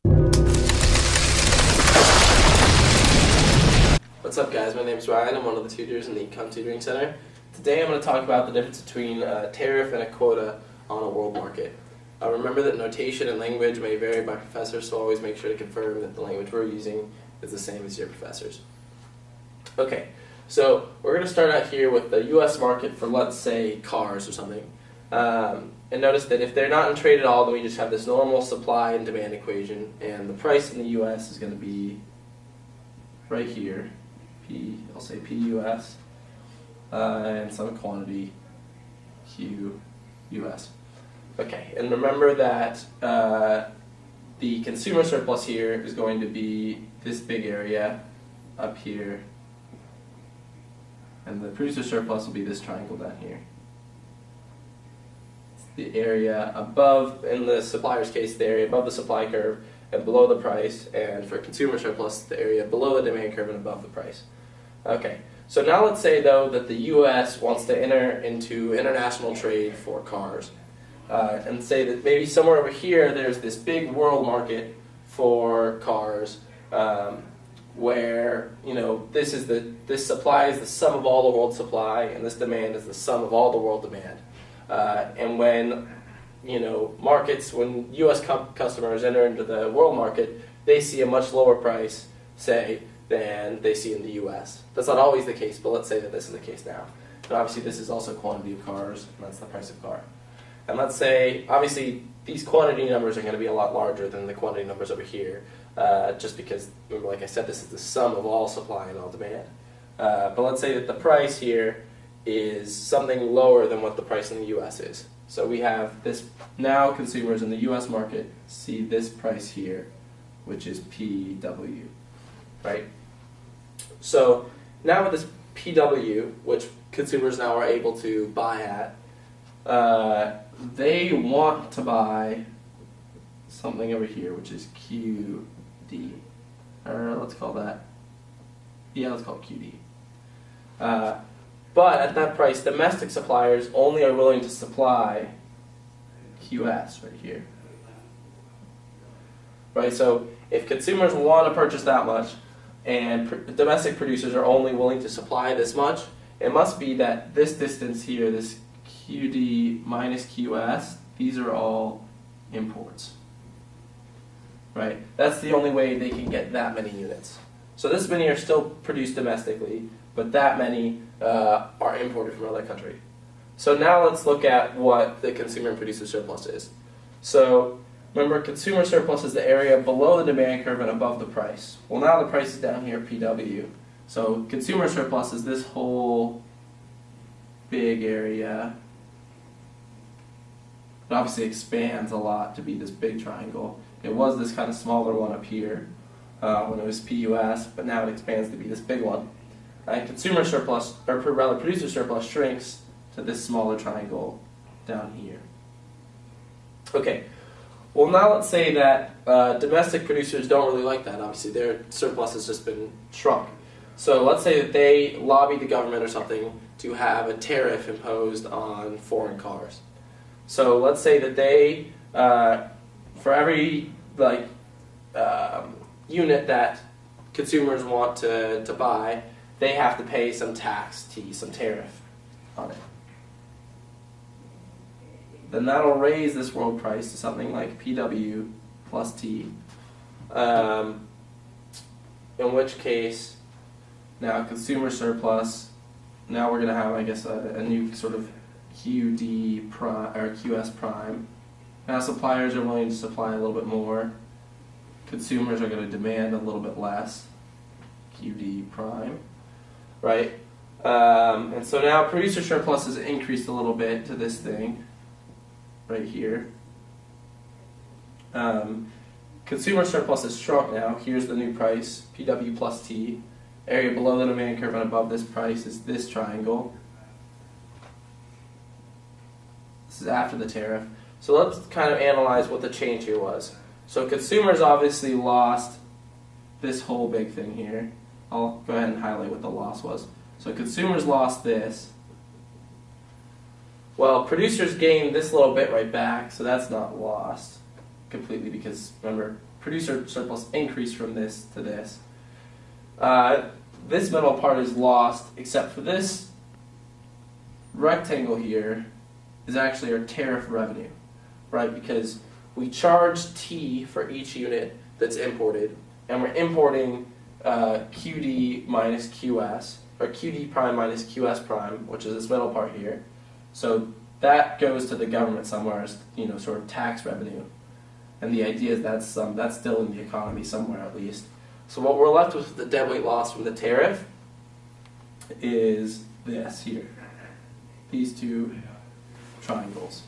What's up guys, my name is Ryan, I'm one of the tutors in the Econ Tutoring Center. Today I'm going to talk about the difference between a tariff and a quota on a world market. Remember that notation and language may vary by professor, so always make sure to confirm that the language we're using is the same as your professors. Okay, so we're going to start out here with the US market for, let's say, cars or something. And notice that if they're not in trade at all, then we just have this normal supply and demand equation, and the price in the US is going to be right here. I'll say PUS, and some quantity QUS. Okay, and remember that the consumer surplus here is going to be this big area up here, and the producer surplus will be this triangle down here. It's the area above, in the supplier's case, the area above the supply curve and below the price, and for consumer surplus, the area below the demand curve and above the price. Okay, so now let's say though that the US wants to enter into international trade for cars. And say that maybe somewhere over here there's this big world market for cars, where this supply is the sum of all the world supply, and this demand is the sum of all the world demand. And when when U.S. customers enter into the world market, they see a much lower price, say, than they see in the U.S. That's not always the case, but let's say that this is the case now. And obviously this is also quantity of cars, and that's the price of car. And let's say, obviously, these quantity numbers are going to be a lot larger than the quantity numbers over here, just because, remember, like I said, this is the sum of all supply and all demand. But let's say that the price here is something lower than what the price in the U.S. is. So we have this, now consumers in the U.S. market see this price here, which is PW, right? So now with this PW, which consumers now are able to buy at, they want to buy something over here, which is QD. Or let's call that, let's call it QD. But at that price, domestic suppliers only are willing to supply QS right here. Right, so if consumers want to purchase that much, and domestic producers are only willing to supply this much, it must be that this distance here, this QD minus QS, these are all imports. Right? That's the only way they can get that many units. So this many are still produced domestically, but that many are imported from another country. So now let's look at what the consumer and producer surplus is. So remember, consumer surplus is the area below the demand curve and above the price. Well, now the price is down here, PW. So consumer surplus is this whole big area. It obviously expands a lot to be this big triangle. It was this kind of smaller one up here when it was PUS, but now it expands to be this big one. And consumer surplus, or rather producer surplus, shrinks to this smaller triangle down here. Okay, well now let's say that domestic producers don't really like that. Obviously their surplus has just been shrunk. So let's say that they lobby the government or something to have a tariff imposed on foreign cars. So let's say that they, for every unit that consumers want to buy, they have to pay some tax, some tariff on it. Then that'll raise this world price to something like PW plus T, in which case, now consumer surplus, now we're going to have, I guess, a new sort of QD prime, or QS prime. Now suppliers are willing to supply a little bit more. Consumers are going to demand a little bit less. QD prime, right? And so now producer surplus has increased a little bit to this thing right here. Consumer surplus has shrunk now. Here's the new price, PW plus T. Area below the demand curve and above this price is this triangle. This is after the tariff. So let's kind of analyze what the change here was. So consumers obviously lost this whole big thing here. I'll go ahead and highlight what the loss was. So consumers lost this. Well, producers gained this little bit right back, so that's not lost completely because, remember, producer surplus increased from this to this. This middle part is lost, except for this rectangle here is actually our tariff revenue, right? Because we charge T for each unit that's imported, and we're importing QD minus QS, or QD prime minus QS prime, which is this middle part here. So that goes to the government somewhere as, you know, sort of tax revenue. And the idea is that's still in the economy somewhere at least. So what we're left with the deadweight loss from the tariff is this here. These two triangles.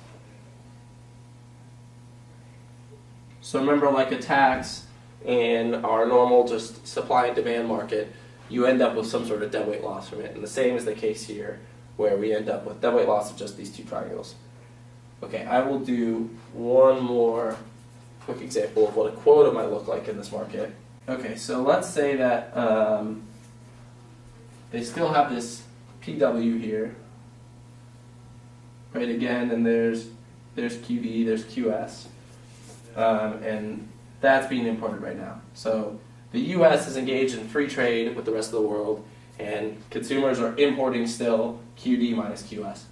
So remember, like a tax in our normal just supply and demand market, you end up with some sort of deadweight loss from it. And the same is the case here, where we end up with deadweight loss of just these two triangles. Okay, I will do one more quick example of what a quota might look like in this market. Okay, so let's say that they still have this PW here, right? Again, and there's QD, there's QS, and that's being imported right now. So the U.S. is engaged in free trade with the rest of the world, and consumers are importing still QD minus QS.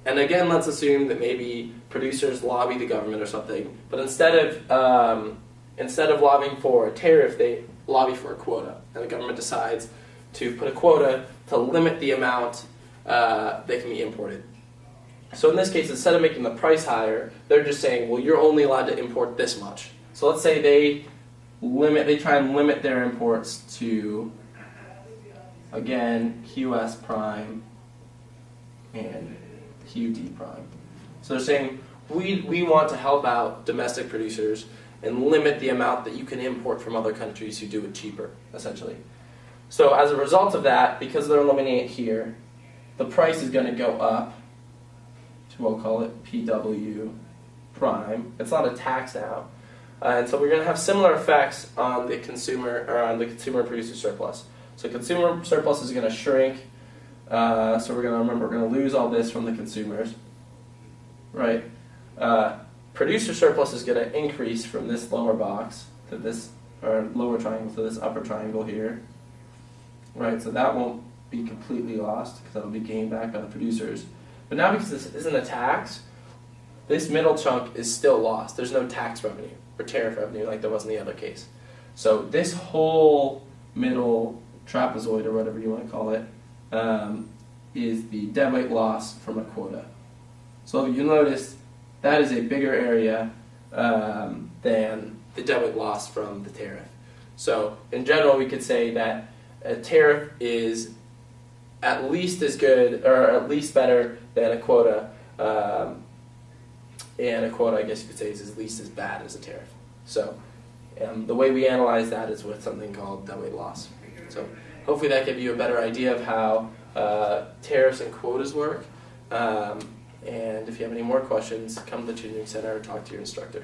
And again, let's assume that maybe producers lobby the government or something, but instead of lobbying for a tariff, they lobby for a quota, and the government decides to put a quota to limit the amount that can be imported. So in this case, instead of making the price higher, they're just saying, well, you're only allowed to import this much. So let's say they try and limit their imports to, again, QS prime and QD prime. So they're saying, we want to help out domestic producers and limit the amount that you can import from other countries who do it cheaper, essentially. So as a result of that, because they're limiting it here, the price is going to go up to, we'll call it PW prime. It's not a tax now. And so we're going to have similar effects on the consumer, or on the consumer producer surplus. So consumer surplus is going to shrink. So we're going to lose all this from the consumers, right? Producer surplus is going to increase from this lower box to this, or lower triangle to this upper triangle here, right? So that won't be completely lost because that'll be gained back by the producers. But now, because this isn't a tax, this middle chunk is still lost. There's no tax revenue or tariff revenue like there was in the other case. So this whole middle trapezoid, or whatever you want to call it, is the deadweight loss from a quota. So you'll notice that is a bigger area than the deadweight loss from the tariff. So in general, we could say that a tariff is at least as good, or at least better than a quota, and a quota, I guess you could say, is at least as bad as a tariff. So the way we analyze that is with something called deadweight loss. So hopefully that gives you a better idea of how tariffs and quotas work. And if you have any more questions, come to the tutoring center or talk to your instructor.